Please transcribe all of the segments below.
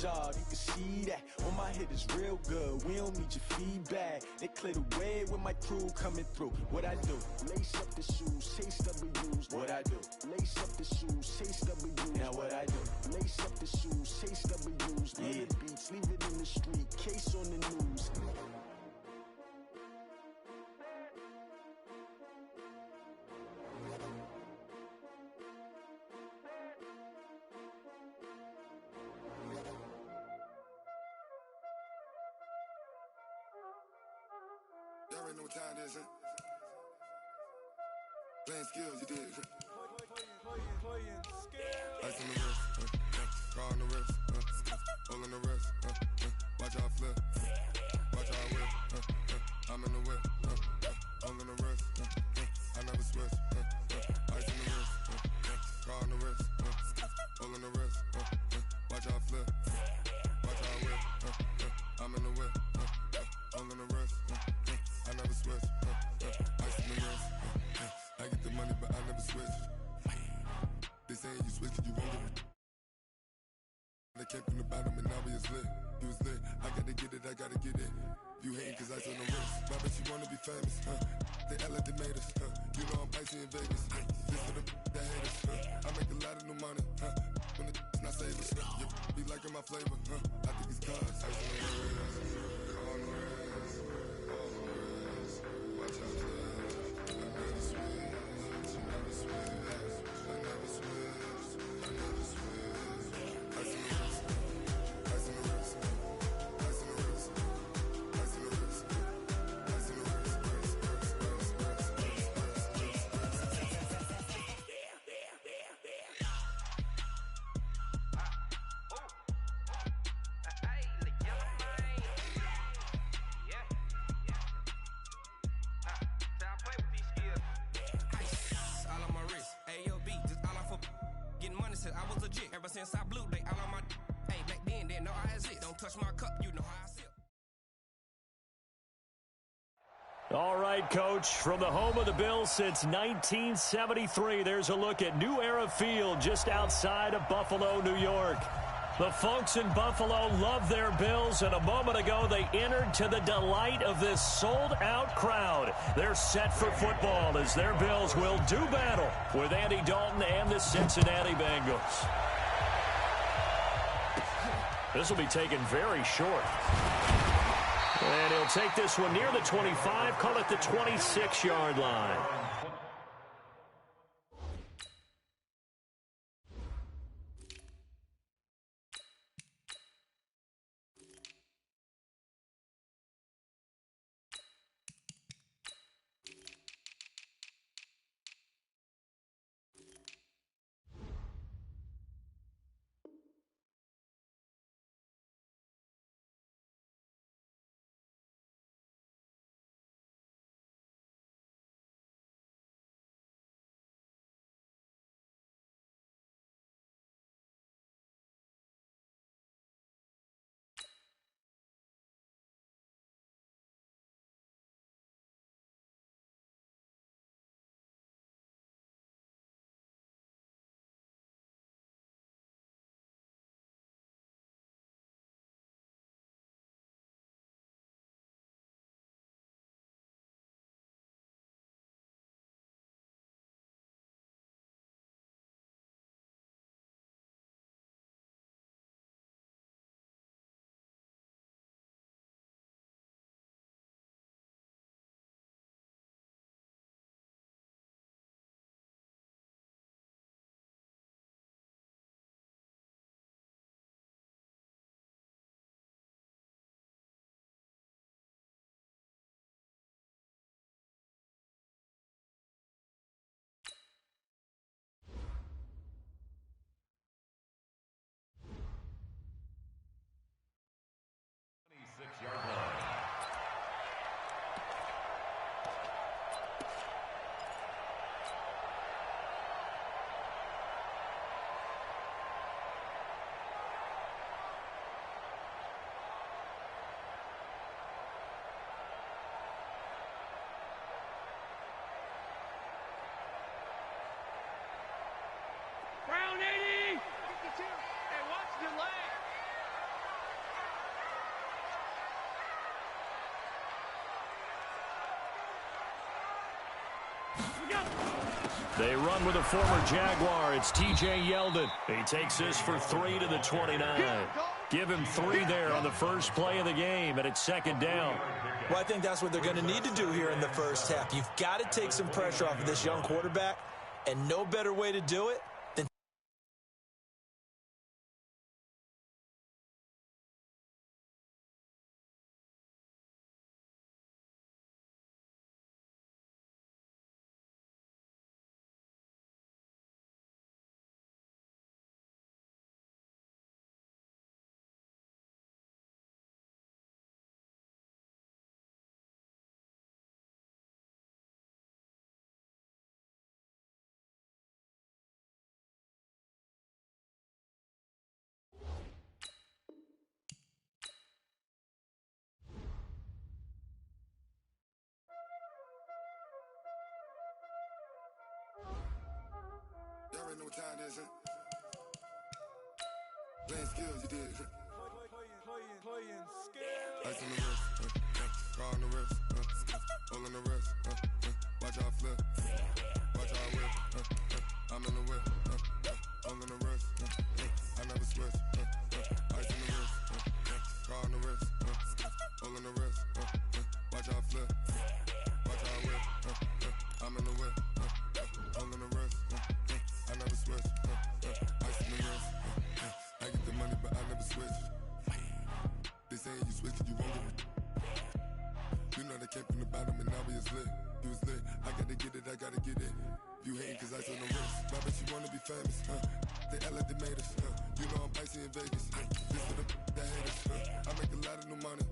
job, you can see that. On my hit is real good, we don't need your feedback. They clear the way with my crew coming through. What I do? Lace up the shoes, chase W's. What I do? Lace up the shoes, chase W's. Now what I do? Lace up the shoes, chase W's. Yeah. The beats, leave it in the street, case on the news. Y'all already know what time it is, huh? Playing skills, you did. Playing skills. Ice on the wrist, car on the wrist, hole in the wrist, watch how I flip, watch how I whip, I'm in the whip, hole in the wrist, I never switch, ice on the wrist, car on the wrist, hole in the wrist, watch how I flip, watch how I whip, I'm in the whip, hole in the wrist, I never switch, ice on the wrist, I get the money but I never switch. They saying you switch 'cause you won't get it. They came from the bottom and now we is lit. You was lit, I gotta get it, I gotta get it. You hating 'cause ice on the wrist. But I bet you wanna be famous, They act like they made us, You know I'm icy in Vegas, This for the that hate us, I make a lot of new money, When it's not savers, You be liking my flavor, I think it's cause ice on the wrist, on the wrist, on the wrist. Watch out, I never switch, I never switch. I never switch, I never switch. Ice in the wrist, ice in the wrist, ice in the wrist, ice in the wrist, ice in the wrist, I was legit ever since I blew they all on my hey back then didn't know I exist. Don't touch my cup, you know how I sip. All right, Coach, from the home of the Bills since 1973, there's a look at New Era Field just outside of Buffalo, New York. The folks in Buffalo love their Bills, and a moment ago they entered to the delight of this sold-out crowd. They're set for football as their Bills will do battle with Andy Dalton and the Cincinnati Bengals. This will be taken very short. And he'll take this one near the 25, call it the 26-yard line. They run with a former Jaguar. It's T.J. Yeldon. He takes this for 3 to the 29. Give him 3 there on the first play of the game, and it's second down. Well, I think that's what they're going to need to do here in the first half. You've got to take some pressure off of this young quarterback, and no better way to do it than Y'all already know what time it is, huh? Playing skills, you did. Playing skills. Ice on the wrist, car on the wrist, hole on the wrist, watch out flip, watch out whip, I'm in the whip, hole on the wrist, I never switch, ice on the wrist, car on the wrist, hole on the wrist, watch out flip, watch out whip, I'm in the whip, hole on the wrist, I never switch, ice on the wrist, I get the money but I never switch. They saying you switch it, you won't get it. You know they came from the bottom and now we is lit. You was lit, I gotta get it, I gotta get it. You hating cause ice on the wrist. I bet you wanna be famous, They act like they made us, You know I'm icy in Vegas, This for the that hate us, I make a lot of new money,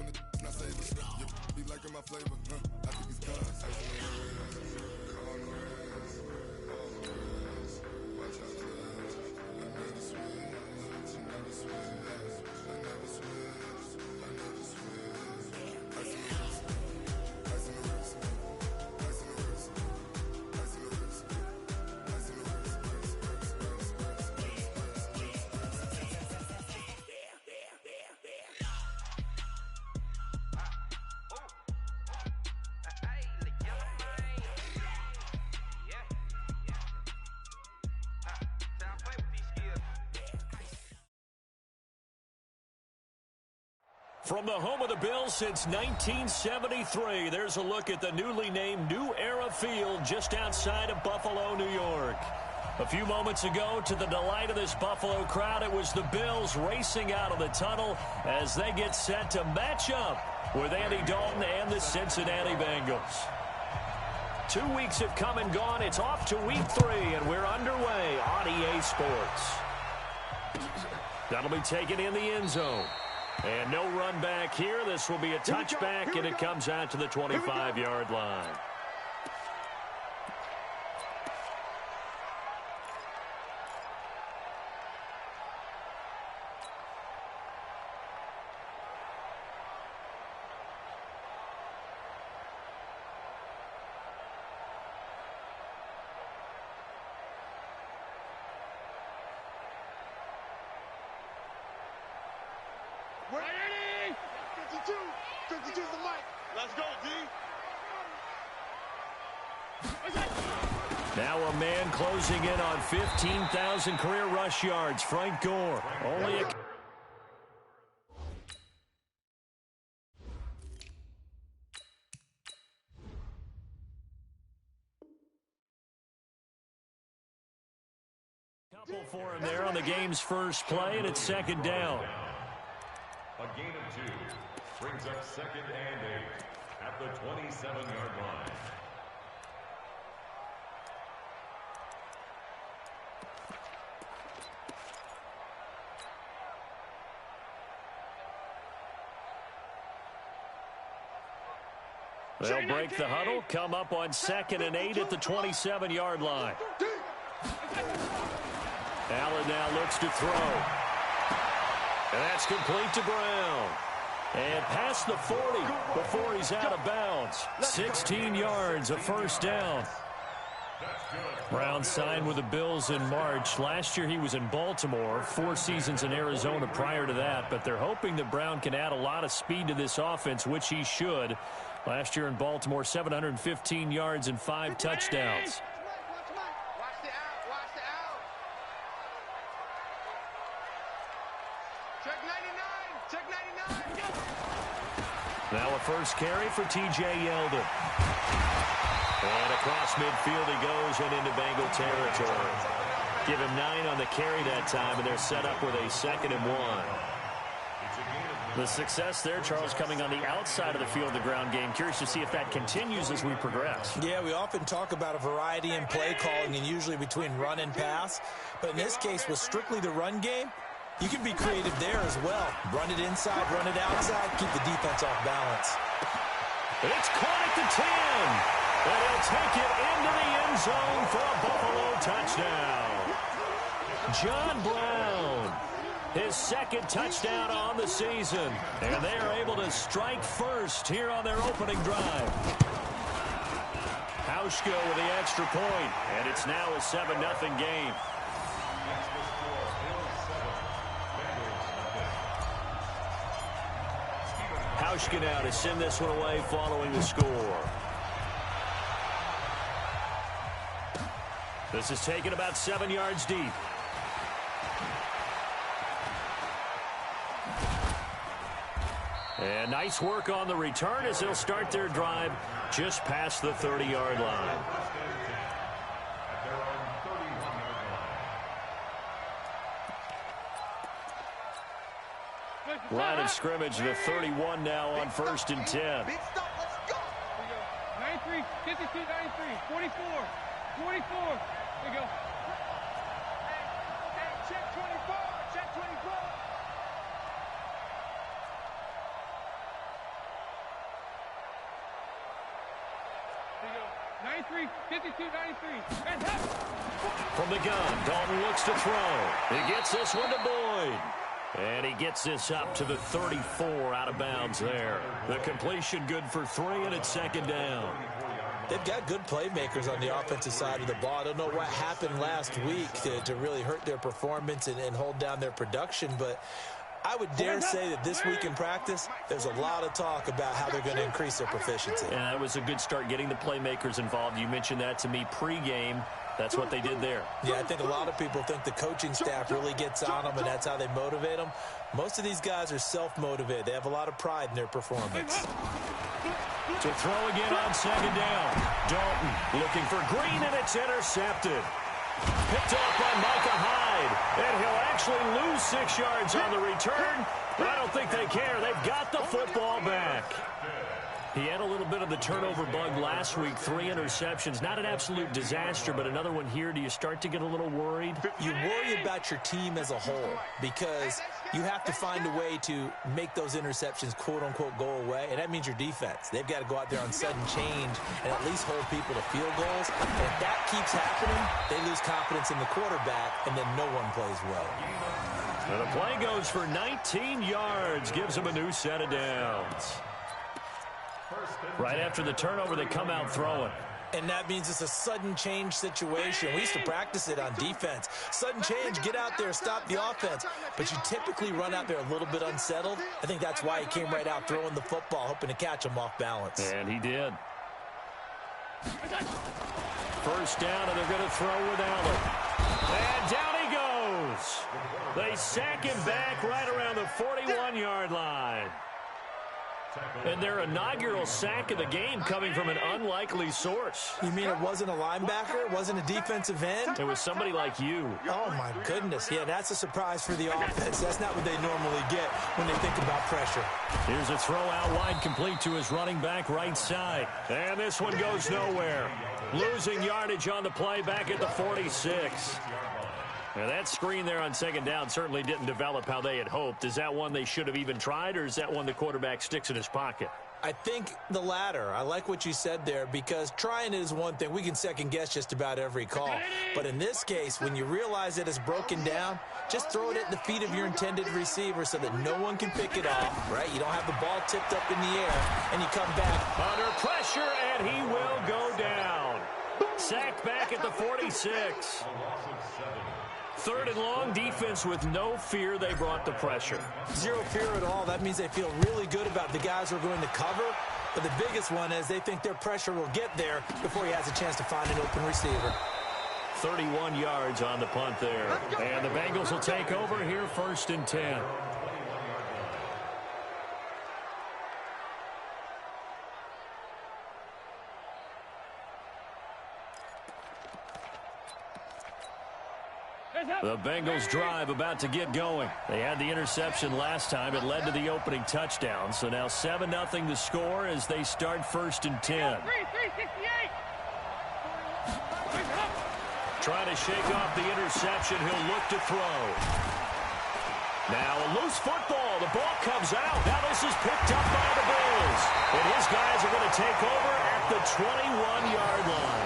When the not save us, You be liking my flavor, I think it's cause ice on the wrist, on the wrist, on the wrist. Watch out for that, I never switch, I never switch. I never switch, I never switch. Ice in the wrist, ice in the wrist, ice in the wrist, ice in the wrist, ice in the wrist, From the home of the Bills since 1973, there's a look at the newly named New Era Field just outside of Buffalo, New York. A few moments ago, to the delight of this Buffalo crowd, it was the Bills racing out of the tunnel as they get set to match up with Andy Dalton and the Cincinnati Bengals. 2 weeks have come and gone. It's off to week 3, and we're underway on EA Sports. That'll be taken in the end zone. And no run back here. This will be a touchback, and it comes out to the 25-yard line. Ready? 52 is the mic. Let's go, D. Now a man closing in on 15,000 career rush yards. Frank Gore. Only a couple for him there on the game's first play, and it's second down. A gain of 2 brings up 2nd and 8 at the 27-yard line. They'll break the huddle, come up on 2nd and 8 at the 27-yard line. Allen now looks to throw. And that's complete to Brown. And past the 40 before he's out of bounds. 16 yards, a first down. Brown signed with the Bills in March. Last year he was in Baltimore, 4 seasons in Arizona prior to that. But they're hoping that Brown can add a lot of speed to this offense, which he should. Last year in Baltimore, 715 yards and 5 touchdowns. Watch the out. Watch the out. Check 99. Check 99. Now a first carry for T.J. Yeldon. And across midfield he goes and into Bengal territory. Give him 9 on the carry that time, and they're set up with a 2nd and 1. The success there, Charles, coming on the outside of the field, the ground game. Curious to see if that continues as we progress. Yeah, we often talk about a variety in play calling and usually between run and pass. But in this case, with strictly the run game, you can be creative there as well. Run it inside, run it outside, keep the defense off balance. It's caught at the 10. And he'll take it into the end zone for a Buffalo touchdown. John Brown, his 2nd touchdown on the season. And they are able to strike first here on their opening drive. Hauschka with the extra point, and it's now a 7-0 game. Hauschka now to send this one away following the score. This is taken about 7 yards deep. And nice work on the return as they'll start their drive just past the 30-yard line. Line of scrimmage to 31 now on 1st and 10. Big stop. Let's go. 93, 52, 93, 44, 44. There you go. Hey, check 24. Check 24. There you go. 93, 52, 93. And help. From the gun, Dalton looks to throw. He gets this one to Boyd. And he gets this up to the 34 out of bounds there. The completion good for 3, and it's 2nd down. They've got good playmakers on the offensive side of the ball. I don't know what happened last week to really hurt their performance and hold down their production, but I would dare say that this week in practice, there's a lot of talk about how they're going to increase their proficiency. And that was a good start getting the playmakers involved. You mentioned that to me pregame. That's what they did there. Yeah, I think a lot of people think the coaching staff really gets on them, and that's how they motivate them. Most of these guys are self-motivated. They have a lot of pride in their performance. To throw again on 2nd down. Dalton looking for Green, and it's intercepted. Picked off by Micah Hyde. And he'll actually lose 6 yards on the return, but I don't think they care. They've got the football back. He had a little bit of the turnover bug last week, 3 interceptions. Not an absolute disaster, but another one here. Do you start to get a little worried? You worry about your team as a whole because you have to find a way to make those interceptions, quote-unquote, go away, and that means your defense. They've got to go out there on sudden change and at least hold people to field goals. And if that keeps happening, they lose confidence in the quarterback, and then no one plays well. And the play goes for 19 yards, gives them a new set of downs. Right after the turnover, they come out throwing. And that means it's a sudden change situation. We used to practice it on defense. Sudden change, get out there, stop the offense. But you typically run out there a little bit unsettled. I think that's why he came right out throwing the football, hoping to catch him off balance. And he did. First down, and they're going to throw with Allen. And down he goes. They sack him back right around the 41-yard line. And their inaugural sack of the game coming from an unlikely source. You mean it wasn't a linebacker? It wasn't a defensive end? It was somebody like you. Oh, my goodness. Yeah, that's a surprise for the offense. That's not what they normally get when they think about pressure. Here's a throw out wide, complete to his running back right side. And this one goes nowhere. Losing yardage on the play back at the 46. Now, that screen there on 2nd down certainly didn't develop how they had hoped. Is that one they should have even tried, or is that one the quarterback sticks in his pocket? I think the latter. I like what you said there because trying it is one thing. We can second-guess just about every call. But in this case, when you realize that it's broken down, just throw it at the feet of your intended receiver so that no one can pick it off, right? You don't have the ball tipped up in the air, and you come back. Under pressure, and he will go down. Sacked back at the 46. Third and long, defense with no fear. They brought the pressure. Zero fear at all. That means they feel really good about the guys who are going to cover. But the biggest one is they think their pressure will get there before he has a chance to find an open receiver. 31 yards on the punt there. And the Bengals will take over here, 1st and 10. The Bengals drive about to get going. They had the interception last time. It led to the opening touchdown. So now 7-0 the score as they start 1st and 10. Trying to shake off the interception. He'll look to throw. Now a loose football. The ball comes out. Now this is picked up by the Bills. And his guys are going to take over at the 21-yard line.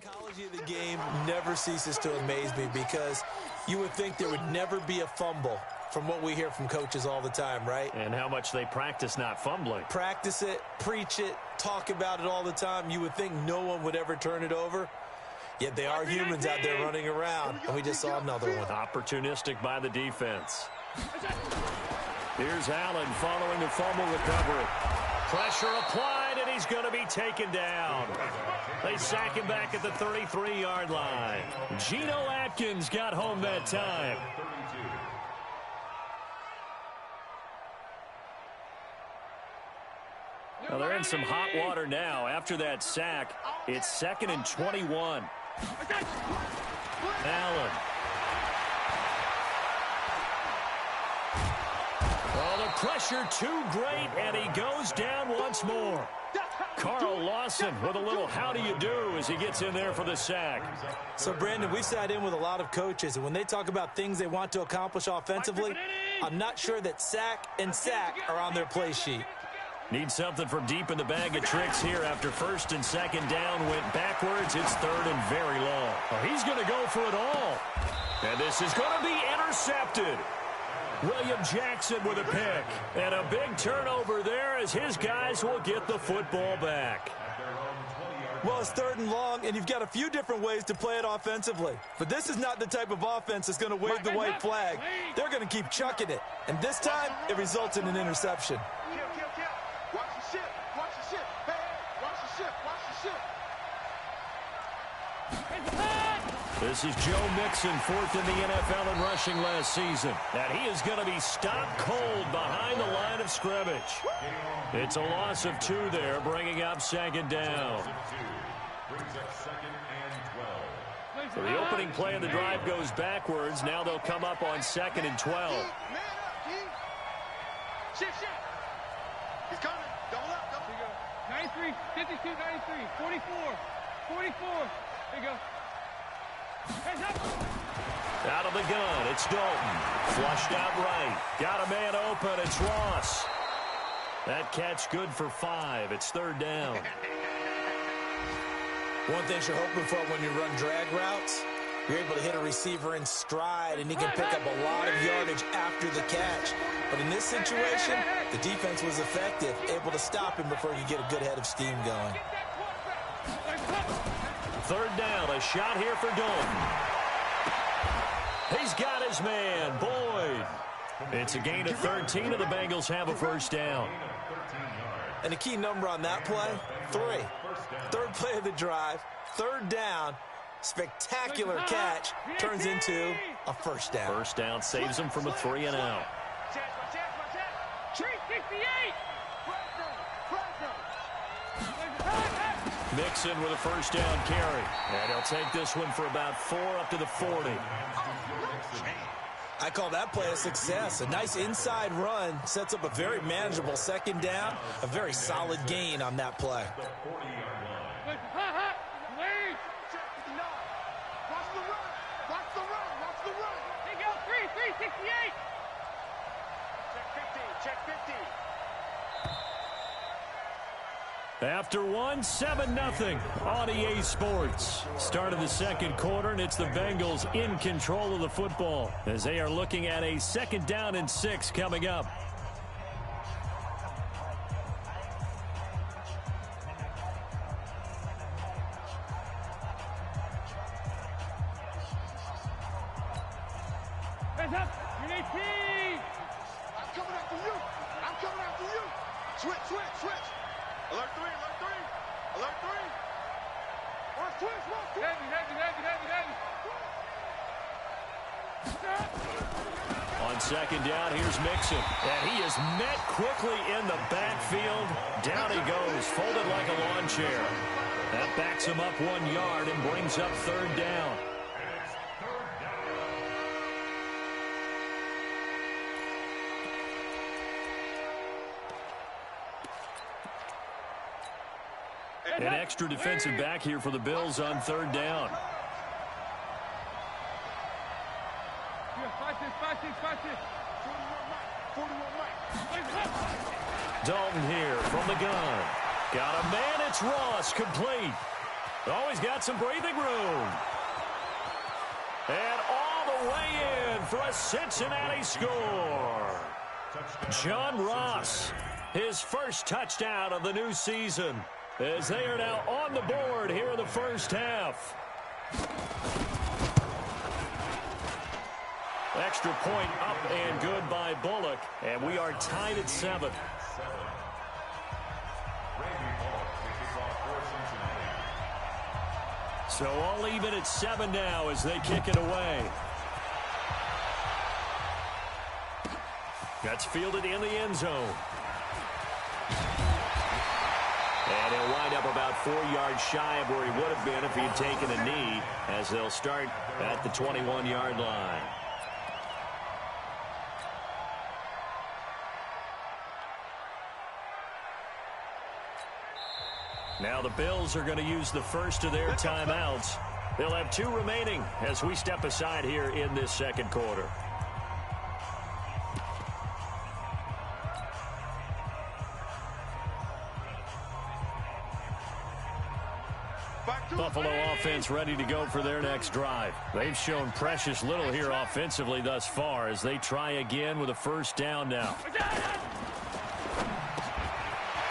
Psychology of the game never ceases to amaze me because you would think there would never be a fumble from what we hear from coaches all the time, right? And how much they practice not fumbling. Practice it, preach it, talk about it all the time. You would think no one would ever turn it over. Yet they are humans out there running around, and we just saw another one. Opportunistic by the defense. Here's Allen following the fumble recovery. Pressure applied, and he's going to be taken down. They sack him back at the 33-yard line. Geno Atkins got home that time. Well, they're in some hot water now. After that sack, it's 2nd and 21. Allen. Well, the pressure too great, and he goes down once more. Carl Lawson with a little how do you do as he gets in there for the sack. So, Brandon, we sat in with a lot of coaches, and when they talk about things they want to accomplish offensively, I'm not sure that sack and sack are on their play sheet. Need something from deep in the bag of tricks here after 1st and 2nd down went backwards. It's 3rd and very long. Oh, he's going to go for it all. And this is going to be intercepted. William Jackson with a pick. And a big turnover there as his guys will get the football back. Well, it's 3rd and long, and you've got a few different ways to play it offensively. But this is not the type of offense that's going to wave the white flag. They're going to keep chucking it. And this time, it results in an interception. Watch the ship. Watch the ship. Hey, watch the ship. Watch the ship. This is Joe Mixon, 4th in the NFL in rushing last season. And he is going to be stopped cold behind the line of scrimmage. It's a loss of 2 there, bringing up 2nd down. So the opening play of the drive goes backwards. Now they'll come up on 2nd and 12. Shit. He's coming. Double up. 93, 52, 93, 44, 44. There you go. Hands up. Out of the gun, it's Dalton. Flushed out right. Got a man open. It's Ross. That catch good for 5. It's 3rd down. One thing you're hoping for when you run drag routes You're able to hit a receiver in stride, and he can pick up a lot of yardage after the catch. But in this situation, the defense was effective, able to stop him before he could get a good head of steam going. Third down, a shot here for Dalton. He's got his man, Boyd. It's a gain of 13, and the Bengals have a first down. And the key number on that play, 3. Third play of the drive, third down, spectacular catch, turns into a first down. First down saves him from a 3 and out. Mixon with a first down carry. And he'll take this one for about 4 up to the 40. I call that play a success. A nice inside run sets up a very manageable second down. A very solid gain on that play. After one, 7-0 on EA Sports. Start of the second quarter, and it's the Bengals in control of the football as they are looking at a 2nd down and 6 coming up. Hands up. You're 18. I'm coming after you. I'm coming after you. Switch, switch, switch. Alert 3, alert 3. Alert 3. One switch, one switch. Heavy. On 2nd down, here's Mixon. And he is met quickly in the backfield. Down he goes, folded like a lawn chair. That backs him up 1 yard and brings up 3rd down. An extra defensive back here for the Bills on 3rd down. Dalton here from the gun. Got a man, it's Ross, complete. Always got some breathing room. And all the way in for a Cincinnati score. John Ross, his first touchdown of the new season, as they are now on the board here in the first half. Extra point up and good by Bullock, and we are tied at 7. So all even at 7 now as they kick it away. That's fielded in the end zone. And he'll wind up about 4 yards shy of where he would have been if he had taken a knee, as they'll start at the 21-yard line. Now the Bills are going to use the first of their timeouts. They'll have 2 remaining as we step aside here in this second quarter. Buffalo offense ready to go for their next drive. They've shown precious little here offensively thus far as they try again with a first down now.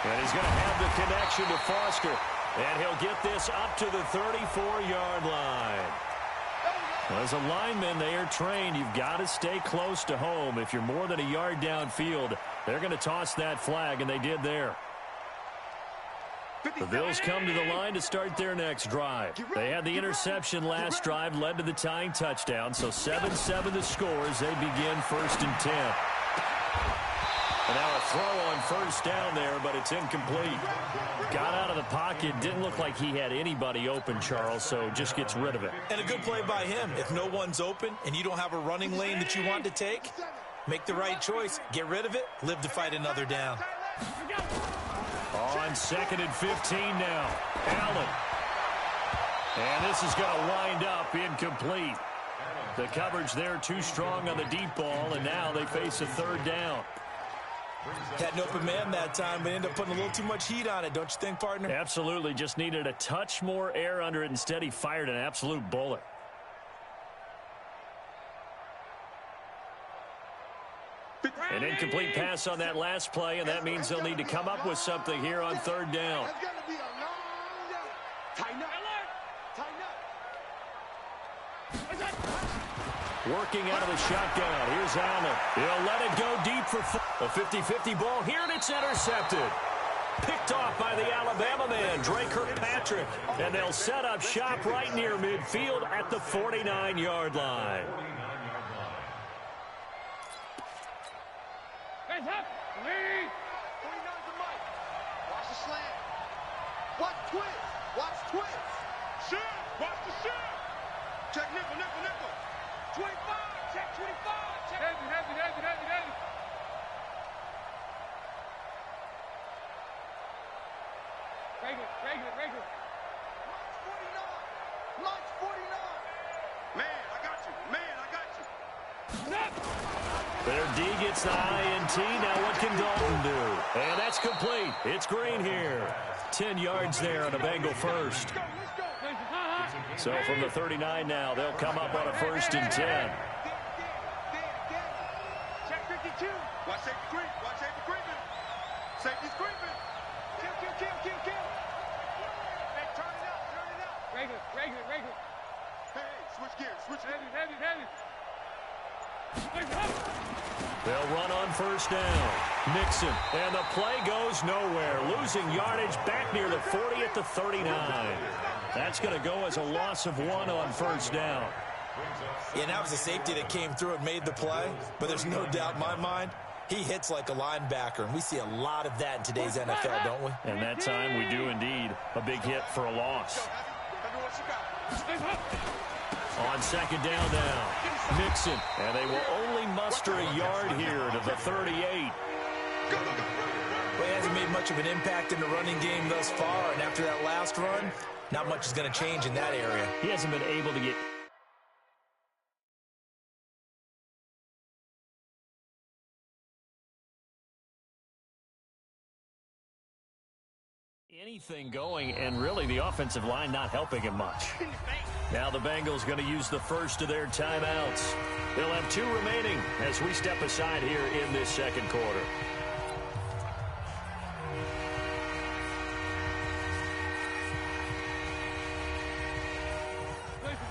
And he's going to have the connection to Foster. And he'll get this up to the 34-yard line. As a lineman, they are trained. You've got to stay close to home. If you're more than a yard downfield, they're going to toss that flag, and they did there. The Bills come to the line to start their next drive. They had the interception last drive, led to the tying touchdown. So 7-7 the score as they begin 1st and 10. And now a throw on first down there, but it's incomplete. Got out of the pocket. Didn't look like he had anybody open, Charles, so just gets rid of it. And a good play by him. If no one's open and you don't have a running lane that you want to take, make the right choice. Get rid of it. Live to fight another down. On 2nd and 15 now. Allen. And this is going to wind up incomplete. The coverage there too strong on the deep ball, and now they face a 3rd down. Had an open man that time, but ended up putting a little too much heat on it, don't you think, partner? Absolutely. Just needed a touch more air under it. Instead, he fired an absolute bullet. An incomplete pass on that last play, and that means they'll need to come up with something here on third down. That's got to be a long day. Tighten up. Tighten up. Working out of the shotgun. Here's Allen. He'll let it go deep for a 50-50 ball here, and it's intercepted. Picked off by the Alabama man, Drake Kirkpatrick. And they'll set up shop right near midfield at the 49-yard line. Hands up. Lead. 49's the mic. Watch the slant. Watch twist. Watch twist. Shift. Watch the shift. Check nickel, nickel, nickel. 25. Check 25. Check. Heavy. Regular. Launch 49. Man, I got you. Their D gets the INT. Now what can Dalton do? And that's complete. It's Green here. 10 yards there on a Bengal first. So from the 39 now, they'll come up on a 1st and 10. Check 52. Watch safety creep. Watch safety creeping. Safety's creeping. Kill. Hey, turn it out. Regular. Hey, switch gears. Heavy. They'll run on 1st down. Nixon, and the play goes nowhere. Losing yardage back near the 40 at the 39. That's going to go as a loss of 1 on 1st down. Yeah, and that was a safety that came through and made the play, but there's no doubt in my mind he hits like a linebacker, and we see a lot of that in today's NFL, don't we? And that time we do indeed. A big hit for a loss. On 2nd down now, Nixon, and they will only muster a yard here to the 38. Well, he hasn't made much of an impact in the running game thus far, and after that last run, not much is going to change in that area. He hasn't been able to get anything going, and really the offensive line not helping him much. Now the Bengals going to use the first of their timeouts. They'll have 2 remaining as we step aside here in this 2nd quarter.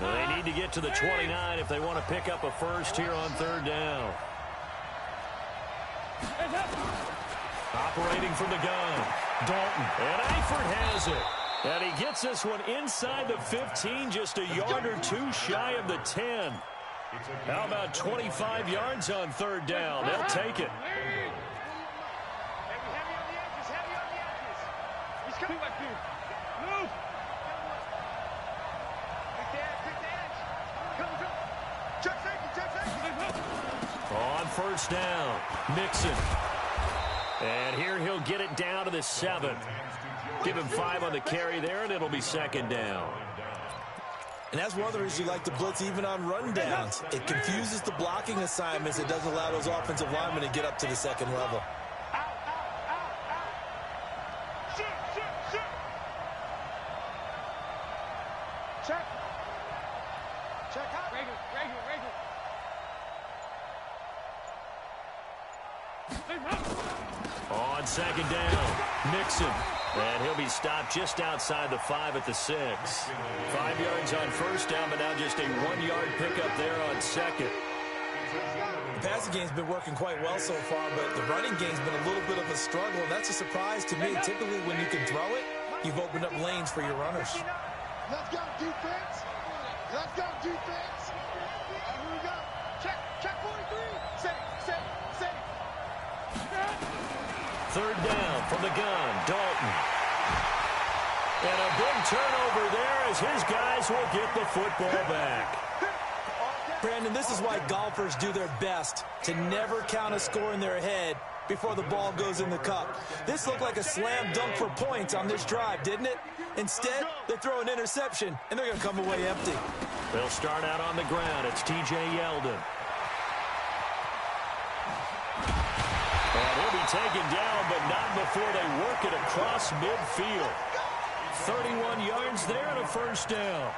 They need to get to the 29 if they want to pick up a first here on 3rd down. Operating from the gun, Dalton, and Eifert has it. And he gets this one inside the 15, just a yard or 2 shy of the 10. How about 25 yards on 3rd down? They'll take it. Heavy on the edges. He's coming back here. Move. Pick the edge. Come. Check safety. On 1st down, Nixon. And here he'll get it down to the 7. Give him 5 on the carry there, and it'll be 2nd down. And that's one of the reasons you like to blitz even on rundowns. It confuses the blocking assignments. It doesn't allow those offensive linemen to get up to the 2nd level. Check. Check out. Regular. On 2nd down, Nixon. And he'll be stopped just outside the 5 at the 6. 5 yards on 1st down, but now just a 1-yard pickup there on 2nd. The passing game's been working quite well so far, but the running game's been a little bit of a struggle, and that's a surprise to me. Typically, when you can throw it, you've opened up lanes for your runners. Let's go, defense. Here we go. Check 43. Safe. 3rd down from the gun, Dalton. And a big turnover there as his guys will get the football back. Brandon, this is why golfers do their best to never count a score in their head before the ball goes in the cup. This looked like a slam dunk for points on this drive, didn't it? Instead, they throw an interception, and they're going to come away empty. They'll start out on the ground. It's T.J. Yeldon. And he'll be taken down, but not before they work it across midfield. 31 yards there and a 1st down.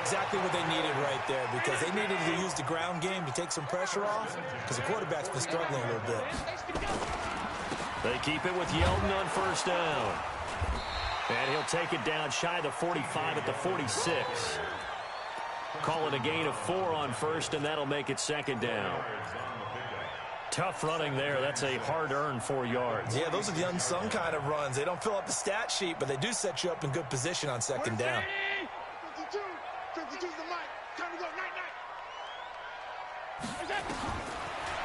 Exactly what they needed right there, because they needed to use the ground game to take some pressure off, because the quarterback's been struggling a little bit. They keep it with Yeldon on first down. And he'll take it down shy of the 45 at the 46. Call it a gain of 4 on first, and that'll make it second down. Tough running there. That's a hard-earned 4 yards. Yeah, those are the unsung kind of runs. They don't fill up the stat sheet, but they do set you up in good position on second down. 52. 52's the mic. Time to go. Night.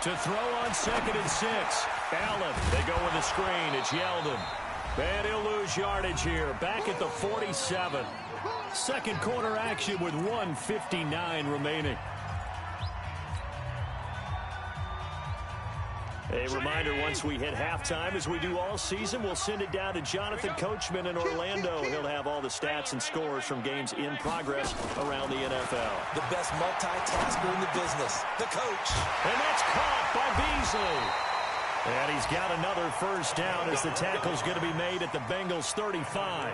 To throw on 2nd and 6. Allen, they go with the screen. It's Yeldon. And he'll lose yardage here. Back at the 47. Second quarter action with 1:59 remaining. A reminder, once we hit halftime, as we do all season, we'll send it down to Jonathan Coachman in Orlando. He'll have all the stats and scores from games in progress around the NFL. The best multitasker in the business, the coach. And that's caught by Beasley. And he's got another first down as the tackle's going to be made at the Bengals 35.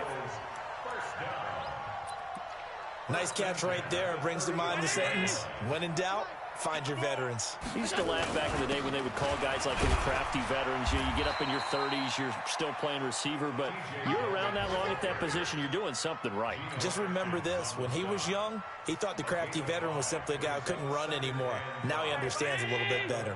Nice catch right there. Brings to mind the sentence, when in doubt, find your veterans. He used to laugh back in the day when they would call guys like his crafty veterans. You get up in your 30s, you're still playing receiver, but you're around that long at that position, you're doing something right. Just remember this. When he was young, he thought the crafty veteran was simply a guy who couldn't run anymore. Now he understands a little bit better.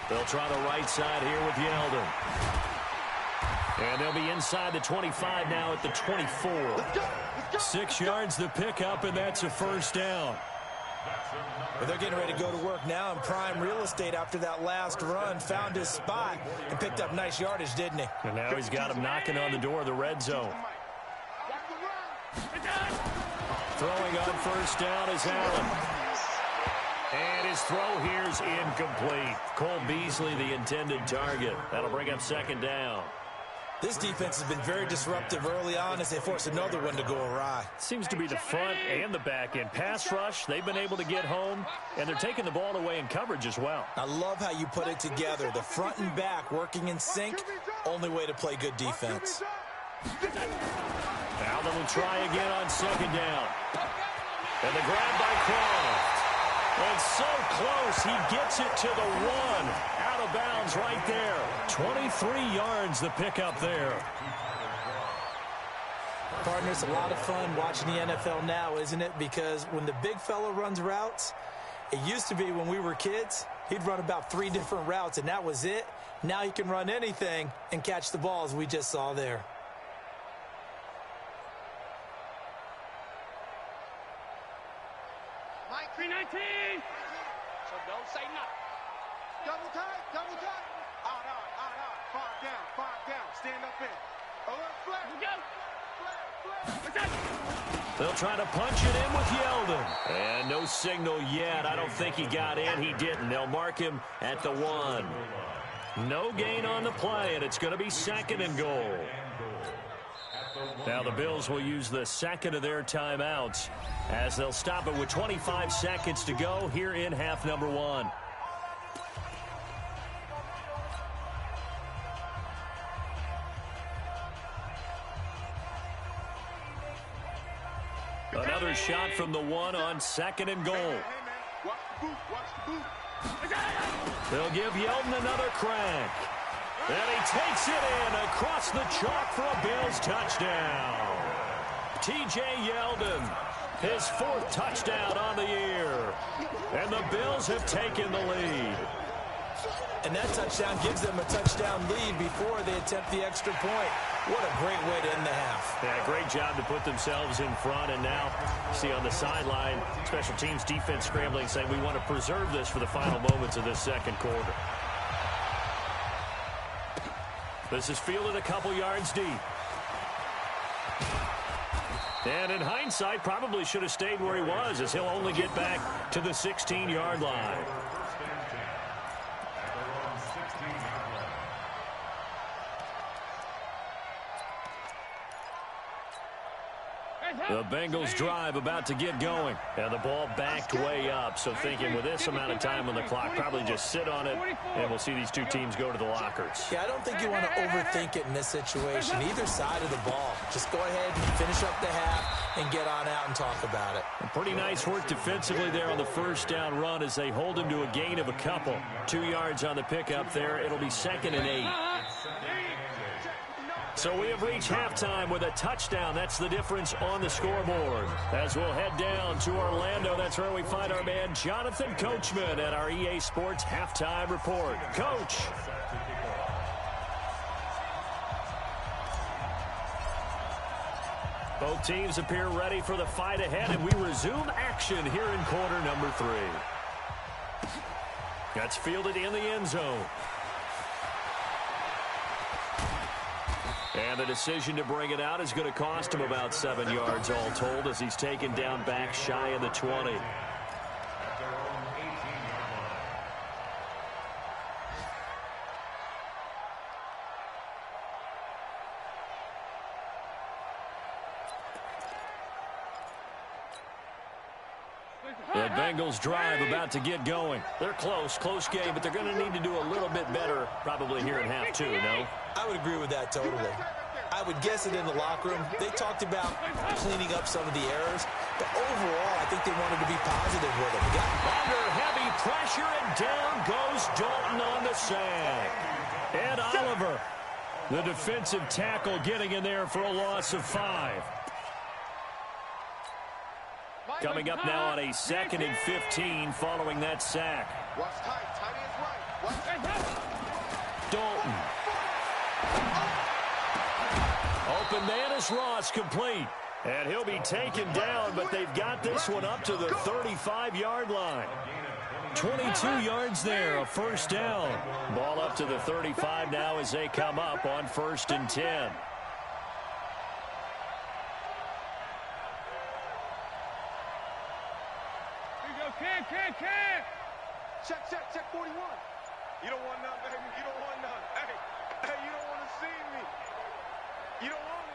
They'll try the right side here with Yeldon. And they'll be inside the 25 now at the 24. 6 yards the pickup, and that's a first down. Well, they're getting ready to go to work now in prime real estate after that last run. Found his spot and picked up nice yardage, didn't he? And now he's got him knocking on the door of the red zone. Throwing on first down is Allen. And his throw here is incomplete. Cole Beasley, the intended target. That'll bring up second down. This defense has been very disruptive early on as they force another one to go awry. Seems to be the front and the back end. Pass rush, they've been able to get home, and they're taking the ball away in coverage as well. I love how you put it together. The front and back working in sync, only way to play good defense. Allen will try again on second down. And the grab by Croft. And so close, he gets it to the 1. Out of bounds right there. 23 yards the pickup there. Partners, a lot of fun watching the NFL now, isn't it? Because when the big fella runs routes, it used to be when we were kids, he'd run about 3 different routes, and that was it. Now he can run anything and catch the ball, as we just saw there. Mike 319. So don't say nothing. Double tight, double tight. Out. 5 down. Stand up in. Alert flat. They'll try to punch it in with Yeldon. And no signal yet. I don't think he got in. He didn't. They'll mark him at the 1. No gain on the play, and it's going to be second and goal. Now the Bills will use the second of their timeouts as they'll stop it with 25 seconds to go here in half number 1. Another shot from the 1 on second and goal. Watch the boot. They'll give Yeldon another crack. And he takes it in across the chalk for a Bills touchdown. T.J. Yeldon, his 4th touchdown on the year. And the Bills have taken the lead. And that touchdown gives them a touchdown lead before they attempt the extra point. What a great way to end the half. Yeah, great job to put themselves in front. And now, see on the sideline, special teams defense scrambling, saying we want to preserve this for the final moments of this second quarter. This is fielded a couple yards deep. And in hindsight, probably should have stayed where he was, as he'll only get back to the 16-yard line. The Bengals drive about to get going. And the ball backed way up. So thinking with this amount of time on the clock, probably just sit on it, and we'll see these two teams go to the lockers. Yeah, I don't think you want to overthink it in this situation. Either side of the ball. Just go ahead and finish up the half and get on out and talk about it. And pretty nice work defensively there on the first down run as they hold him to a gain of a couple. 2 yards on the pickup there. It'll be 2nd and 8. So we have reached halftime with a touchdown. That's the difference on the scoreboard. As we'll head down to Orlando, that's where we find our man Jonathan Coachman at our EA Sports Halftime Report. Coach. Both teams appear ready for the fight ahead, and we resume action here in quarter number 3. That's fielded in the end zone. And the decision to bring it out is going to cost him about 7 yards all told as he's taken down back shy of the 20. The Bengals drive about to get going. They're close game, but they're going to need to do a little bit better probably here in half 2, no? I would agree with that totally. I would guess it in the locker room. They talked about cleaning up some of the errors, but overall, I think they wanted to be positive with it. Under heavy pressure, and down goes Dalton on the sack. And Oliver, the defensive tackle, getting in there for a loss of 5. Coming up now on a 2nd and 15 following that sack. Watch tight. Tight ends right. Dalton. Open man is Ross, complete. And he'll be taken down, but they've got this one up to the 35-yard line. 22 yards there, a first down. Ball up to the 35 now as they come up on 1st and 10. Check 41. You don't want none, baby. You don't want none. Hey, you don't want to see me. You don't want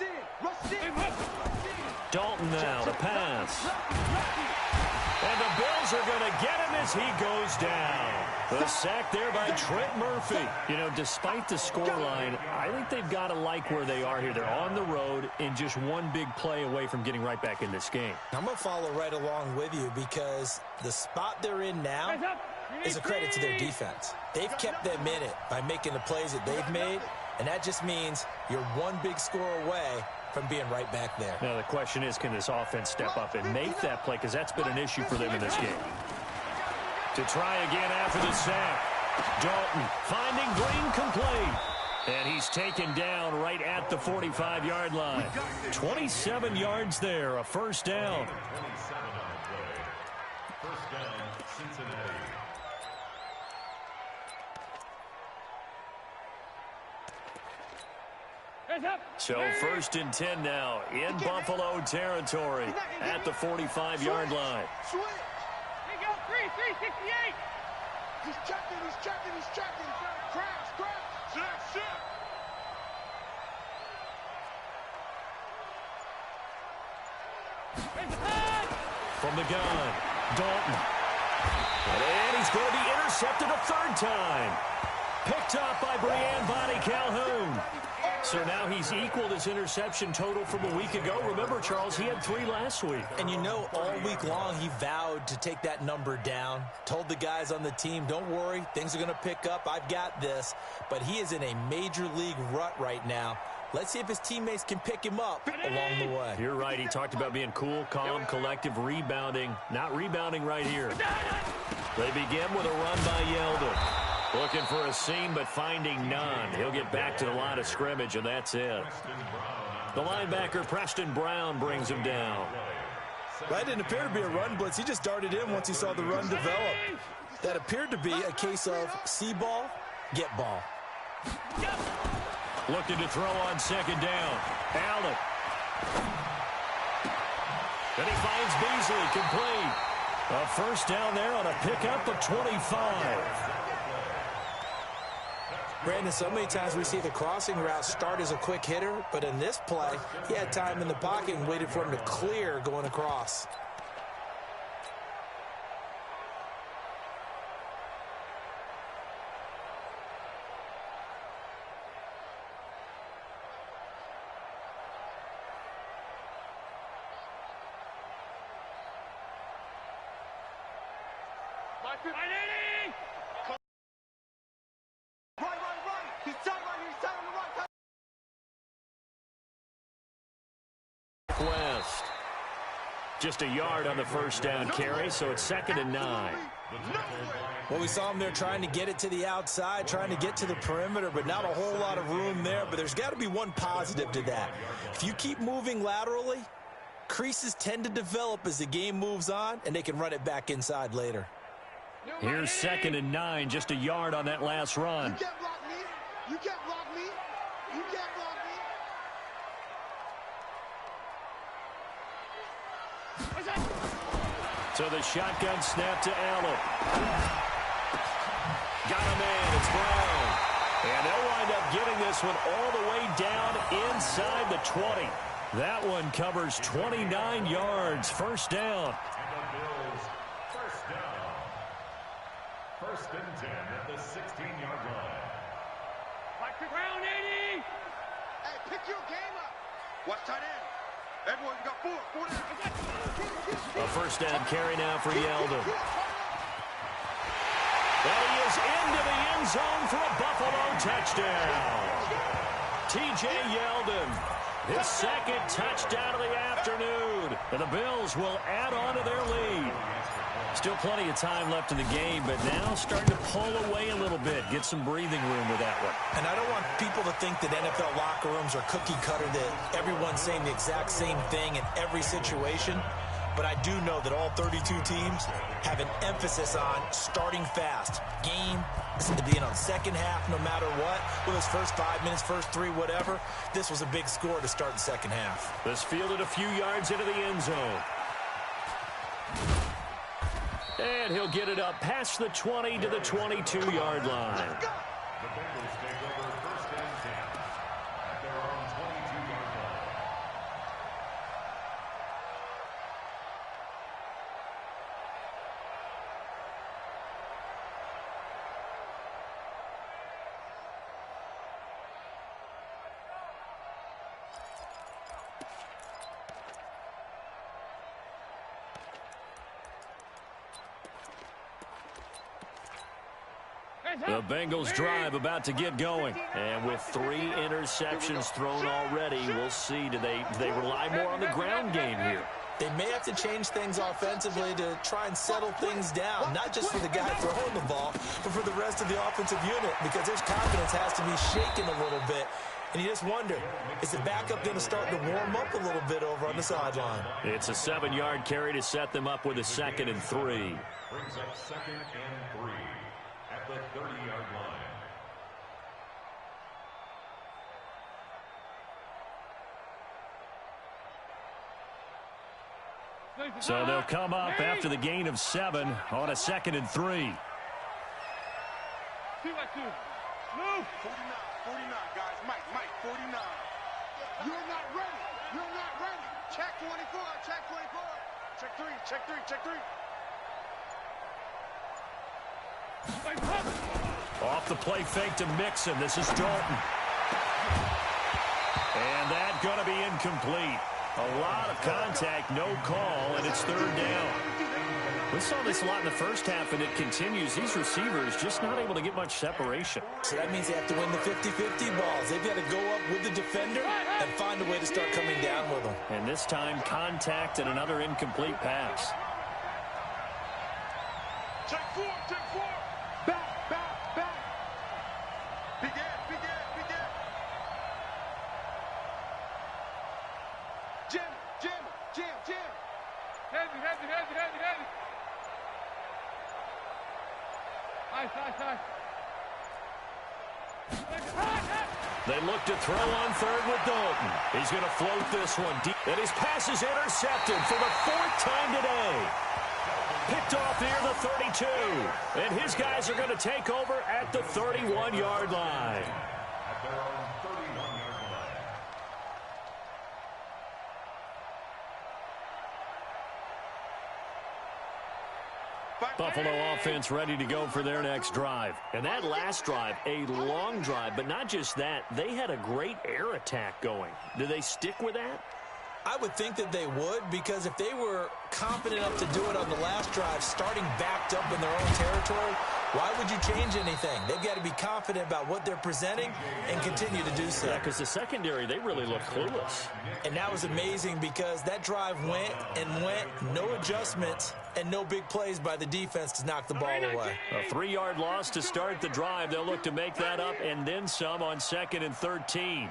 it. Rush in. Dalton now to pass. And the Bills are going to get him as he goes down. The sack there by Trent Murphy. You know, despite the scoreline, I think they've got to like where they are here. They're on the road and just one big play away from getting right back in this game. I'm going to follow right along with you because the spot they're in now is a credit to their defense. They've kept them in it by making the plays that they've made, and that just means you're one big score away from being right back there. Now, the question is, can this offense step up and make that play? Because that's been an issue for them in this game. To try again after the sack. Dalton finding Green complete. And he's taken down right at the 45-yard line. 27 yards there, a first down. 27 on the play. First down, Cincinnati. So 1st and 10 now in Buffalo territory at the 45-yard line. Switch. Here you go, 368. He's checking. Crash. Check. From the gun, Dalton. And he's going to be intercepted a 3rd time. Picked up by Brian Bonnie Calhoun. So now he's equaled his interception total from a week ago. Remember, Charles, he had 3 last week. And you know, all week long he vowed to take that number down. Told the guys on the team, don't worry, things are going to pick up. I've got this. But he is in a major league rut right now. Let's see if his teammates can pick him up along the way. You're right. He talked about being cool, calm, collective, rebounding. Not rebounding right here. They begin with a run by Yeldon. Looking for a seam, but finding none. He'll get back to the line of scrimmage, and that's it. The linebacker, Preston Brown, brings him down. That didn't appear to be a run blitz. He just darted in once he saw the run develop. That appeared to be a case of see ball, get ball. Looking to throw on 2nd down. Allen. And he finds Beasley, complete. A first down there on a pickup of 25. Brandon, so many times we see the crossing route start as a quick hitter, but in this play, he had time in the pocket and waited for him to clear going across. West. Just a yard on the first down carry, so it's 2nd and 9. Well, we saw him there trying to get it to the outside, trying to get to the perimeter, but not a whole lot of room there. But there's got to be one positive to that. If you keep moving laterally, creases tend to develop as the game moves on, and they can run it back inside later. Here's 2nd and 9, just a yard on that last run. You can't block me. You can't block me. You can't block me. So the shotgun snap to Allen. Got a man. It's Brown. And they'll wind up getting this one all the way down inside the 20. That one covers 29 yards. First down. First and 10 at the 16-yard line. Round 80! Hey, pick your game up. Watch tight end. Everyone, you got four down. A first down carry now for Yeldon. And he is into the end zone for a Buffalo touchdown. T.J. Yeldon, his second touchdown of the afternoon. And the Bills will add on to their lead. Still plenty of time left in the game, but now starting to pull away a little bit. Get some breathing room with that one. And I don't want people to think that NFL locker rooms are cookie cutter, that everyone's saying the exact same thing in every situation. But I do know that all 32 teams have an emphasis on starting fast. Game is to be in on second half no matter what. Whether it's first 5 minutes, first 3, whatever. This was a big score to start the second half. This fielded a few yards into the end zone. And he'll get it up past the 20 to the 22-yard line. The Bengals take over first and 10 at their own 22-yard line. The Bengals drive about to get going. And with 3 interceptions thrown already, we'll see. Do they rely more on the ground game here? They may have to change things offensively to try and settle things down, not just for the guy throwing the ball, but for the rest of the offensive unit, because his confidence has to be shaken a little bit. And you just wonder, is the backup going to start to warm up a little bit over on the sideline? It's a 7-yard carry to set them up with a 2nd and 3. Brings up 2nd and 3 at the 30-yard line. So they'll come up after the gain of 7 on a 2nd and 3. 2 by 2. Move! 49, guys. Mike, 49. You're not ready. You're not ready. Check 24. Check 24. Check 3. Check 3. Check 3. Off the play fake to Mixon. This is Dalton. And that's going to be incomplete. A lot of contact, no call, and it's 3rd down. We saw this a lot in the first half, and it continues. These receivers just not able to get much separation. So that means they have to win the 50-50 balls. They've got to go up with the defender and find a way to start coming down with them. And this time, contact and another incomplete pass. Check 4. Check 4. Back. Begin. Jim. Heavy. Nice. They look to throw on 3rd with Dalton. He's going to float this one deep. And his pass is intercepted for the 4th time today. Picked off near the 22. And his guys are going to take over at the 31-yard line. At their own 31-yard line. Buffalo offense ready to go for their next drive. And that last drive, a long drive, but not just that. They had a great air attack going. Do they stick with that? I would think that they would, because if they were confident enough to do it on the last drive, starting backed up in their own territory, why would you change anything? They've got to be confident about what they're presenting and continue to do so. Yeah, because the secondary, they really look clueless. And that was amazing because that drive went and went, no adjustments, and no big plays by the defense to knock the ball away. A 3-yard loss to start the drive. They'll look to make that up and then some on 2nd and 13.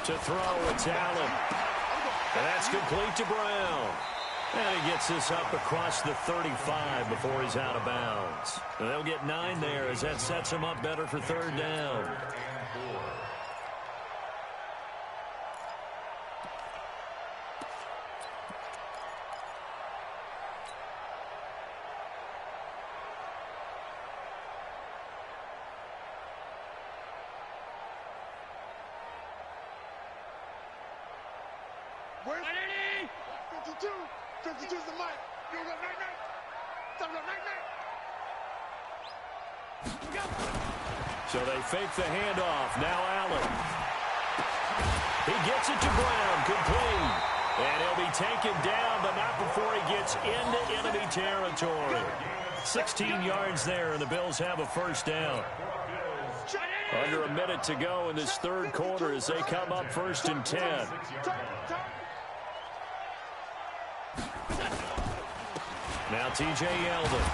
To throw, it's Allen. And that's complete to Brown. And he gets this up across the 35 before he's out of bounds. And they'll get 9 there as that sets him up better for 3rd down. Where's 52? 52's the mic. You got night-night. Tell them night-night. So they fake the handoff. Now Allen. He gets it to Brown, complete. And he'll be taken down, but not before he gets into enemy territory. 16 yards there, and the Bills have a 1st down. Under a minute to go in this 3rd quarter as they come up 1st and 10. Now T.J. Yeldon.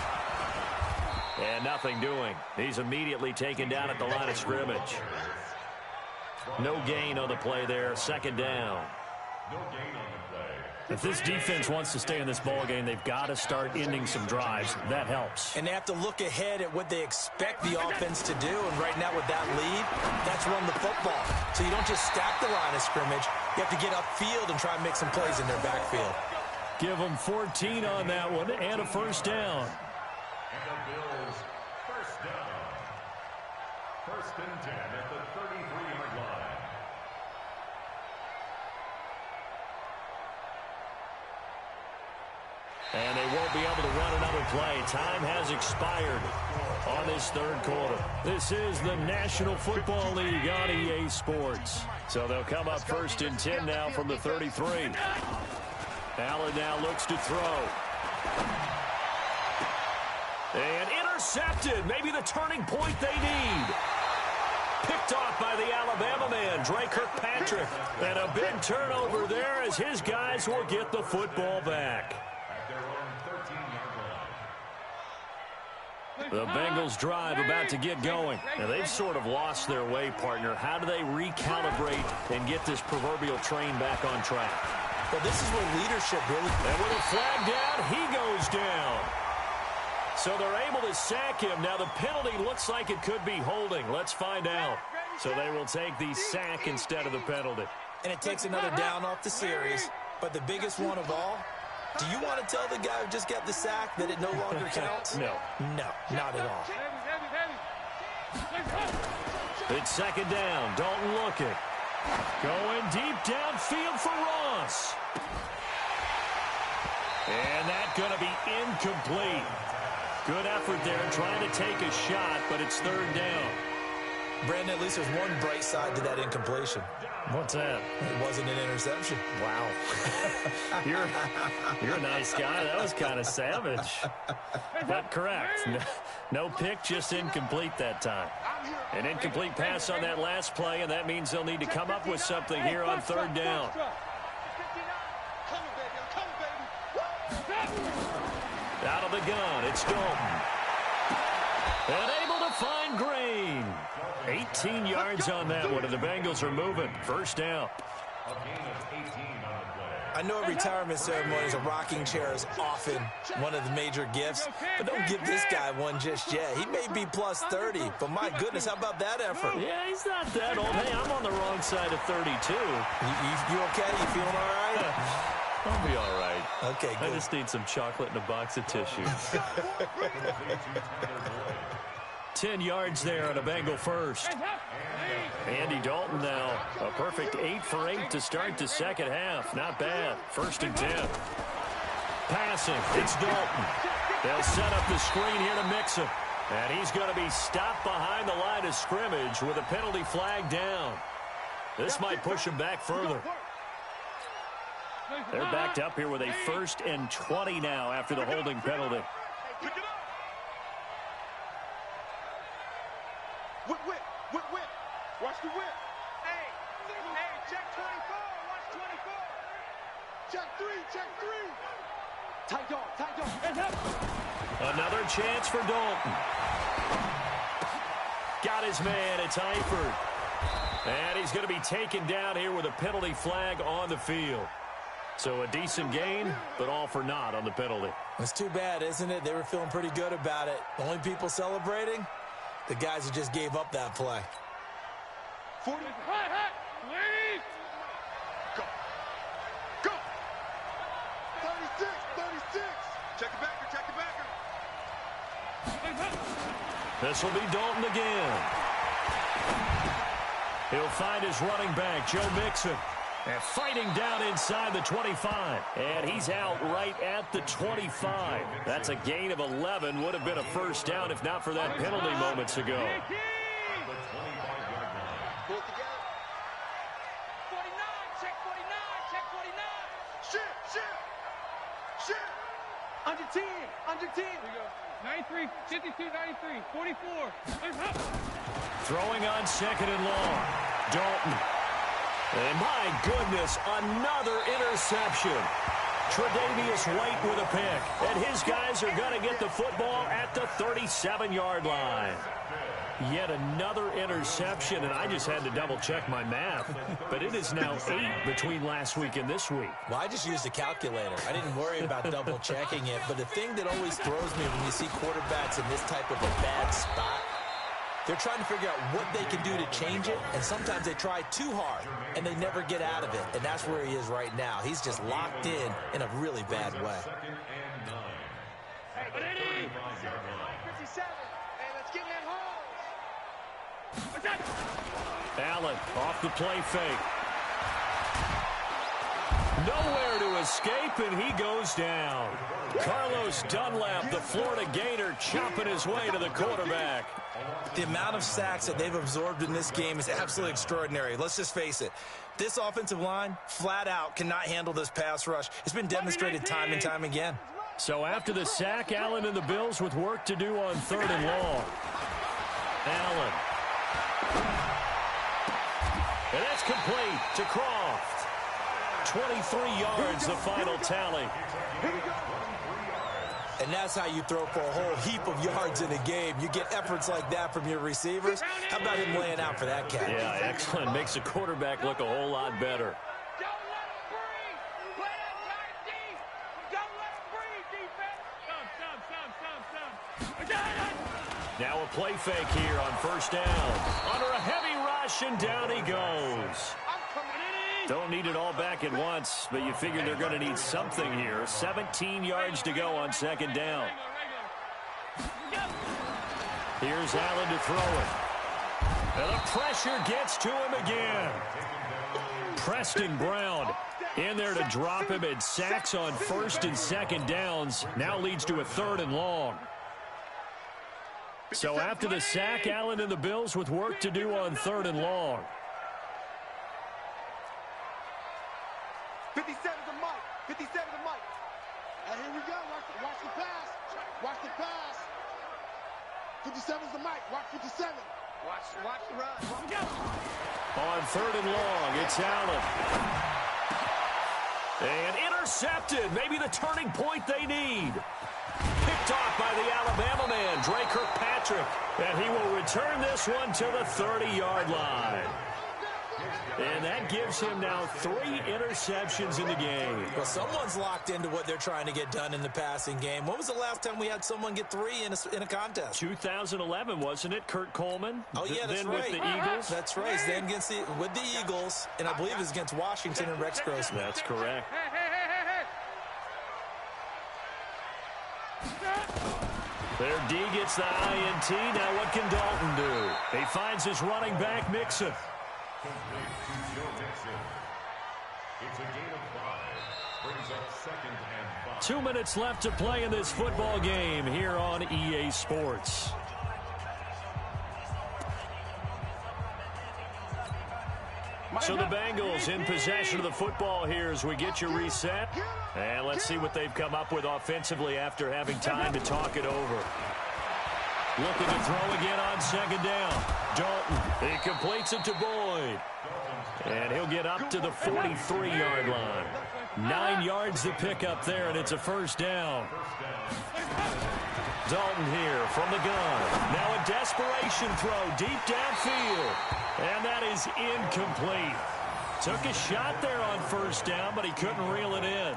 And nothing doing. He's immediately taken down at the line of scrimmage. No gain on the play there. 2nd down. No gain on the play. If this defense wants to stay in this ballgame, they've got to start ending some drives. That helps. And they have to look ahead at what they expect the offense to do. And right now with that lead, that's run the football. So you don't just stack the line of scrimmage. You have to get upfield and try and make some plays in their backfield. Give them 14 on that one and a 1st down. And the Bills, 1st down. 1st and 10 at the 33-yard line. And they won't be able to run another play. Time has expired on this 3rd quarter. This is the National Football League on EA Sports. So they'll come up 1st and 10 now from the 33. Allen now looks to throw. And intercepted. Maybe the turning point they need. Picked off by the Alabama man, Dre Kirkpatrick. And a big turnover there as his guys will get the football back. At their own 13-yard line. The Bengals drive about to get going. And they've sort of lost their way, partner. How do they recalibrate and get this proverbial train back on track? Well, this is where leadership really... And with a flag down, he goes down. So they're able to sack him. Now the penalty looks like it could be holding. Let's find out. So they will take the sack instead of the penalty. And it takes another down off the series. But the biggest one of all, do you want to tell the guy who just got the sack that it no longer counts? No. No, not at all. It's 2nd down. Dalton looking. Going deep downfield for Ross. And that's going to be incomplete. Good effort there trying to take a shot, but it's 3rd down. Brandon, at least there's one bright side to that incompletion. What's that? It wasn't an interception. Wow. You're a nice guy. That was kind of savage. But correct. No pick, just incomplete that time. An incomplete pass on that last play, and that means they'll need to come up with something here on 3rd down. Out of the gun, it's Dalton. And able to find Green. 18 yards on that one, and the Bengals are moving. 1st down. A gain of 18 on the play. I know at retirement ceremonies, a rocking chair is often one of the major gifts, but don't give this guy one just yet. He may be plus 30, but my goodness, how about that effort? Yeah, he's not that old. Hey, I'm on the wrong side of 32. You okay? You feeling all right? I'll be all right. Okay, good. I just need some chocolate and a box of tissue. 10 yards there on a Bengal first. Andy Dalton now. A perfect 8 for 8 to start the second half. Not bad. 1st and 10. Passing. It's Dalton. They'll set up the screen here to mix him. And he's going to be stopped behind the line of scrimmage with a penalty flag down. This might push him back further. They're backed up here with a 1st and 20 now after the holding penalty. Whip. Watch the whip. Hey, check 24. Watch 24. Check 3. Tight dog. Another chance for Dalton. Got his man. It's Eifert. And he's going to be taken down here with a penalty flag on the field. So a decent gain, but all for naught on the penalty. It's too bad, isn't it? They were feeling pretty good about it. The only people celebrating, the guys who just gave up that play. 40. Lead! Go! 36. Check the backer. This will be Dalton again. He'll find his running back, Joe Mixon. And fighting down inside the 25. And he's out right at the 25. That's a gain of 11. Would have been a first down if not for that penalty moments ago. Pull it together. 49. Check 49. Shit. Under 10. 93, 52, 93, 44. Throwing on 2nd and long. Dalton. And my goodness, another interception. Tre'Davious White with a pick. And his guys are going to get the football at the 37-yard line. Yet another interception, and I just had to double-check my math. But it is now 8 between last week and this week. Well, I just used a calculator. I didn't worry about double-checking it. But the thing that always throws me when you see quarterbacks in this type of a bad spot, they're trying to figure out what they can do to change it, and sometimes they try too hard, and they never get out of it. And that's where he is right now. He's just locked in a really bad way. 57. Hey, let's get in that hole. Allen off the play fake. Nowhere to escape, and he goes down. Carlos Dunlap, the Florida Gator, chopping his way to the quarterback. The amount of sacks that they've absorbed in this game is absolutely extraordinary. Let's just face it. This offensive line, flat out, cannot handle this pass rush. It's been demonstrated time and time again. So after the sack, Allen and the Bills with work to do on 3rd and long. Allen. And that's complete to Croft. 23 yards, the final tally. And that's how you throw for a whole heap of yards in a game. You get efforts like that from your receivers. How about him laying out for that catch? Yeah, excellent. Makes the quarterback look a whole lot better. Don't let him breathe. Play that tight deep. Don't let him breathe, defense. Now a play fake here on 1st down. Under a heavy rush, and down he goes. Don't need it all back at once, but you figure they're going to need something here. 17 yards to go on 2nd down. Here's Allen to throw it. And the pressure gets to him again. Preston Brown in there to drop him, and sacks on 1st and 2nd downs. Now leads to a 3rd and long. So after the sack, Allen and the Bills with work to do on 3rd and long. 57 to Mike. 57 to Mike. And here we go. Watch the pass. Watch the pass. 57's the Mike. Watch 57. Watch the run. On 3rd and long, it's Allen. And intercepted. Maybe the turning point they need. Picked off by the Alabama man, Dre Kirkpatrick. And he will return this one to the 30-yard line. And that gives him now 3 interceptions in the game. Well, someone's locked into what they're trying to get done in the passing game. When was the last time we had someone get 3 in a contest? 2011, wasn't it, Kurt Coleman? Oh, yeah, that's then right. With the Eagles? That's right. Then with the Eagles, and I believe it's against Washington and Rex Grossman. That's correct. Their D gets the INT. Now what can Dalton do? He finds his running back, Mixon. It's a gain of 5. Brings up 2nd and 5. 2 minutes left to play in this football game here on EA Sports. So the Bengals in possession of the football here as we get you reset. And let's see what they've come up with offensively after having time to talk it over. Looking to throw again on 2nd down. Dalton, he completes it to Boyd. And he'll get up to the 43-yard line. 9 yards to pick up there, and it's a 1st down. Dalton here from the gun. Now a desperation throw deep downfield. And that is incomplete. Took a shot there on 1st down, but he couldn't reel it in.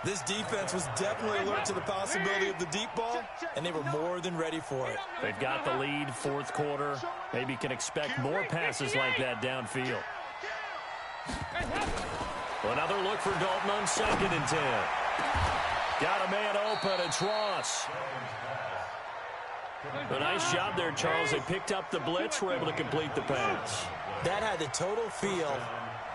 This defense was definitely alert to the possibility of the deep ball, and they were more than ready for it. They've got the lead, 4th quarter. Maybe can expect more passes like that downfield. Another look for Dalton on 2nd and 10. Got a man open. It's Ross. A nice job there, Charles. They picked up the blitz, were able to complete the pass. That had the total feel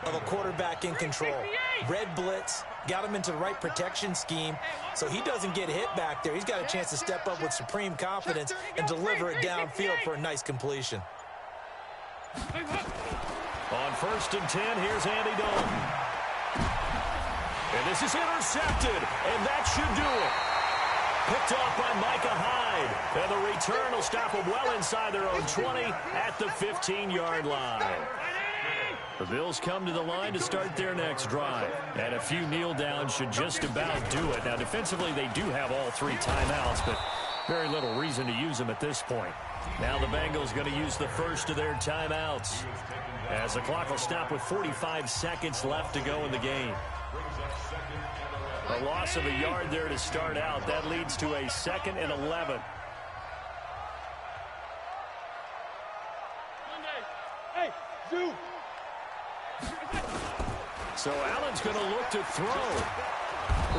of a quarterback in control. Red blitz, got him into the right protection scheme, so he doesn't get hit back there. He's got a chance to step up with supreme confidence and deliver it downfield for a nice completion. On 1st and 10, here's Andy Dalton. And this is intercepted, and that should do it. Picked off by Micah Hyde. And the return will stop them well inside their own 20 at the 15-yard line. The Bills come to the line to start their next drive. And a few kneel downs should just about do it. Now, defensively, they do have all 3 timeouts, but very little reason to use them at this point. Now the Bengals going to use the first of their timeouts, as the clock will stop with 45 seconds left to go in the game. A loss of a yard there to start out. That leads to a 2nd and 11. Hey, Zoo. So Allen's going to look to throw.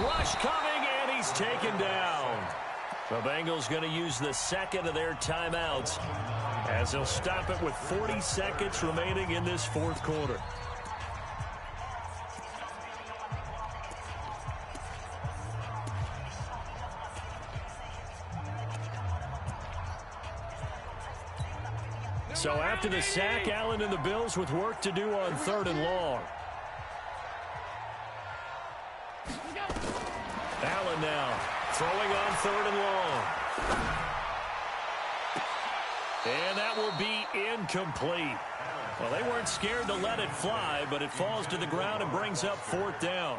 Rush coming, and he's taken down. The Bengals going to use the 2nd of their timeouts, as they'll stop it with 40 seconds remaining in this 4th quarter. So after the sack, Allen and the Bills with work to do on 3rd and long. Allen now throwing on 3rd and long. And that will be incomplete. Well, they weren't scared to let it fly, but it falls to the ground and brings up 4th down.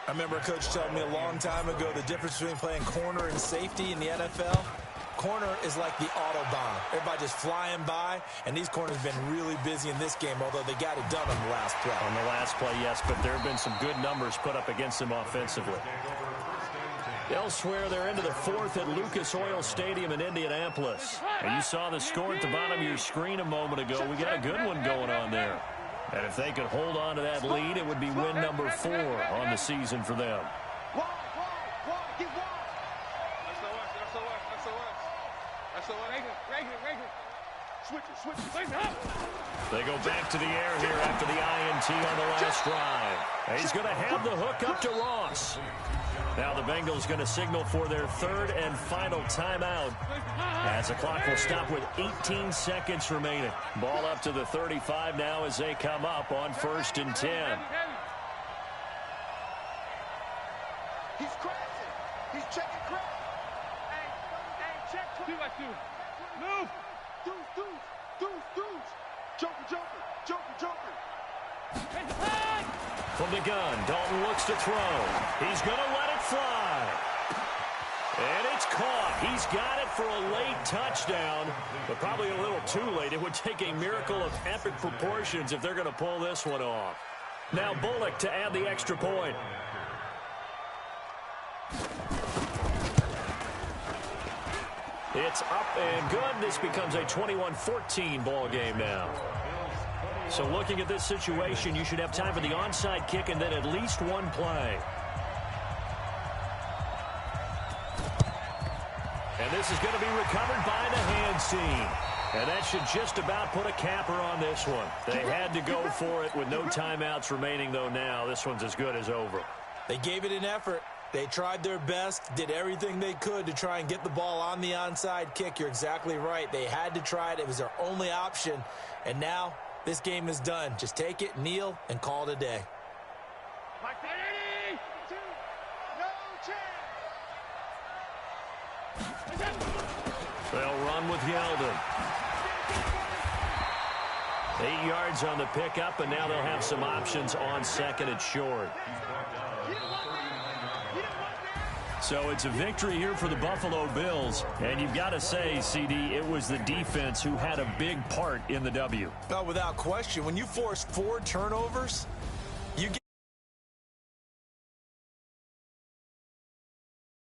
I remember a coach telling me a long time ago the difference between playing corner and safety in the NFL. Corner is like the Autobahn. Everybody just flying by, and these corners have been really busy in this game, although they got it done on the last play. On the last play, yes, but there have been some good numbers put up against them offensively. Elsewhere, they're into the 4th at Lucas Oil Stadium in Indianapolis. And you saw the score at the bottom of your screen a moment ago. We got a good one going on there. And if they could hold on to that lead, it would be win number 4 on the season for them. They go back to the air here after the INT on the last drive. And he's going to have the hook up to Ross. Now the Bengals going to signal for their 3rd and final timeout, as the clock will stop with 18 seconds remaining. Ball up to the 35 now as they come up on 1st and 10. He's crashing. He's checking crash. Hey, check. 2 by 2. Move. Deuce. Joker. From the gun, Dalton looks to throw. He's going to let it fly. And it's caught. He's got it for a late touchdown, but probably a little too late. It would take a miracle of epic proportions if they're going to pull this one off. Now Bullock to add the extra point. It's up and good. This becomes a 21-14 ball game now. So looking at this situation, you should have time for the onside kick and then at least one play. And this is going to be recovered by the hands team. And that should just about put a capper on this one. They had to go for it with no timeouts remaining, though now. This one's as good as over. They gave it an effort. They tried their best, did everything they could to try and get the ball on the onside kick. You're exactly right. They had to try it. It was their only option. And now this game is done. Just take it, kneel, and call it a day. They'll run with Yeldon. 8 yards on the pickup, and now they'll have some options on second and short. So it's a victory here for the Buffalo Bills. And you've got to say, CD, it was the defense who had a big part in the W. Oh, without question. When you force 4 turnovers,